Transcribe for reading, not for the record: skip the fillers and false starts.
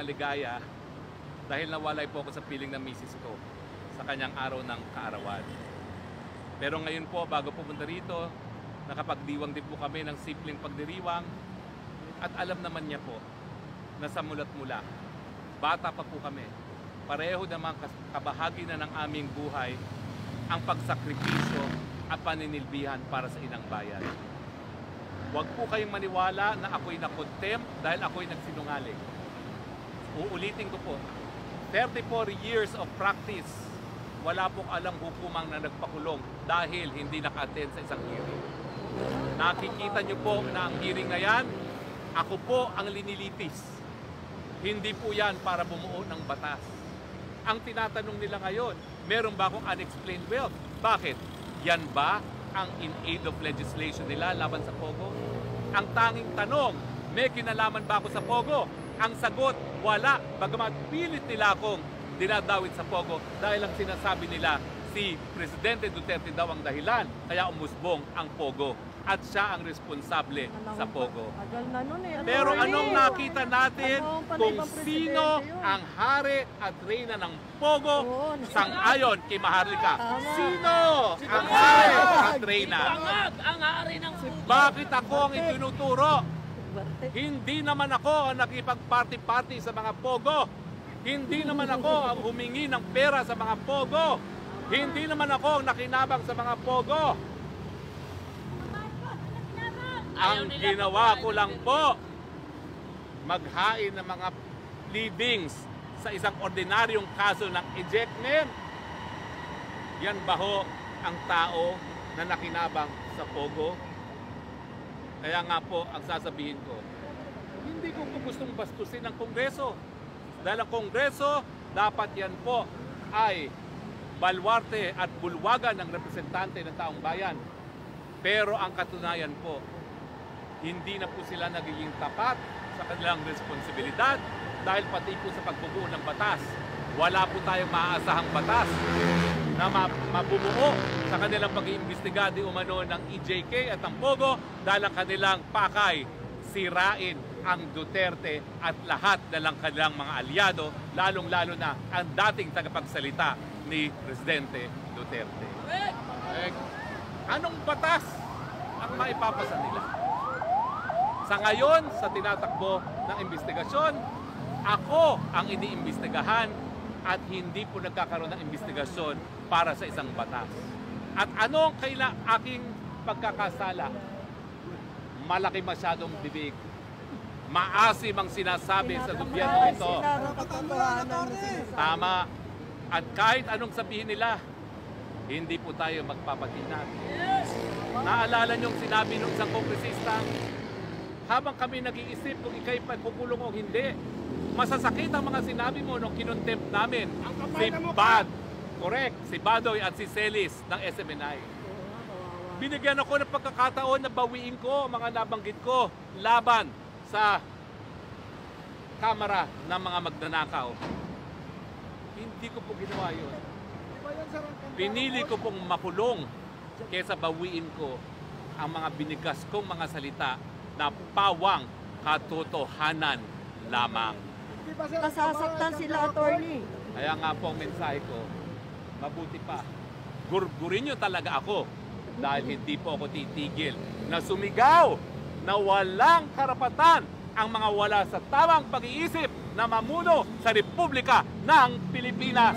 maligaya dahil nawalay po ako sa piling ng misis ko sa kanyang araw ng kaarawan. Pero ngayon po, bago pumunta rito, nakapagdiwang din po kami ng simpleng pagdiriwang at alam naman niya po na sa mulat mula, bata pa po kami. Pareho naman kabahagi na ng aming buhay ang pagsakripisyo at paninilbihan para sa inang bayan. Huwag po kayong maniwala na ako'y nakontempt dahil ako'y nagsinungaling. Uulitin ko po, 34 years of practice, wala pong alam hukumang na nagpakulong dahil hindi naka-attend sa isang hearing. Nakikita niyo po na ang hearing na yan, ako po ang linilitis. Hindi po yan para bumuo ng batas. Ang tinatanong nila ngayon, meron ba akong unexplained wealth? Bakit? Yan ba ang in aid of legislation nila laban sa Pogo? Ang tanging tanong, may kinalaman ba ako sa Pogo? Ang sagot, wala. Bagamat pilit nila akong dinadawit sa Pogo dahil ang sinasabi nila si Presidente Duterte daw ang dahilan kaya umusbong ang Pogo at siya ang responsable sa Pogo. Pero anong nakita natin kung sino ang hari at reyna ng Pogo sang-ayon kay Maharlika? Sino ang hari at reyna? Ang hari ng Bakit ako ang itinuturo? Hindi naman ako ang nakipag-party-party sa mga Pogo. Hindi naman ako ang humingi ng pera sa mga Pogo. Hindi naman ako ang nakinabang sa mga Pogo. Ang ginawa ko lang po, maghain ng mga pleadings sa isang ordinaryong kaso ng ejectment. Yan ba ho ang tao na nakinabang sa Pogo? Kaya nga po, ang sasabihin ko, hindi ko po gustong bastusin ang Kongreso. Dahil ang Kongreso, dapat yan po ay balwarte at bulwagan ng representante ng taong bayan. Pero ang katunayan po, hindi na po sila nagiging tapat sa kanilang responsibilidad dahil pati po sa pagbubuo ng batas. Wala po tayong maaasahang batas na mabubuo sa kanilang pag-iimbestiga di umano ng EJK at ng Pogo dahil ang kanilang pakay sirain ang Duterte at lahat na lang kanilang mga alyado, lalong-lalo na ang dating tagapagsalita ni Presidente Duterte. Anong batas ang maipapasa nila? Sa ngayon, sa tinatakbo ng investigasyon, ako ang iniimbestigahan at hindi po nagkakaroon ng investigasyon para sa isang batas. At anong aking pagkakasala? Malaki masyadong bibig. Maasim ang sinasabi sa gobyerno ito. Tama. At kahit anong sabihin nila, hindi po tayo magpapatinag. Naalala niyong sinabi ng isang kongresista, habang kami nag-iisip kung ikay pagkukulong o hindi, masasakit ang mga sinabi mo nung kinontempt namin. Si Bad, correct, si Badoy at si Celis ng SMNI. Binigyan ako ng pagkakataon na bawiin ko mga nabanggit ko laban sa Kamara ng mga magnanakaw. Hindi ko po ginawa yun. Pinili ko pong makulong kaysa bawiin ko ang mga binigas kong mga salita na pawang katotohanan lamang. Nasasaktan sila, attorney. Kaya nga po ang mensahe ko, mabuti pa, gurgurin nyo talaga ako dahil hindi po ako titigil na sumigaw na walang karapatan ang mga wala sa tamang pag-iisip na mamuno sa Republika ng Pilipinas.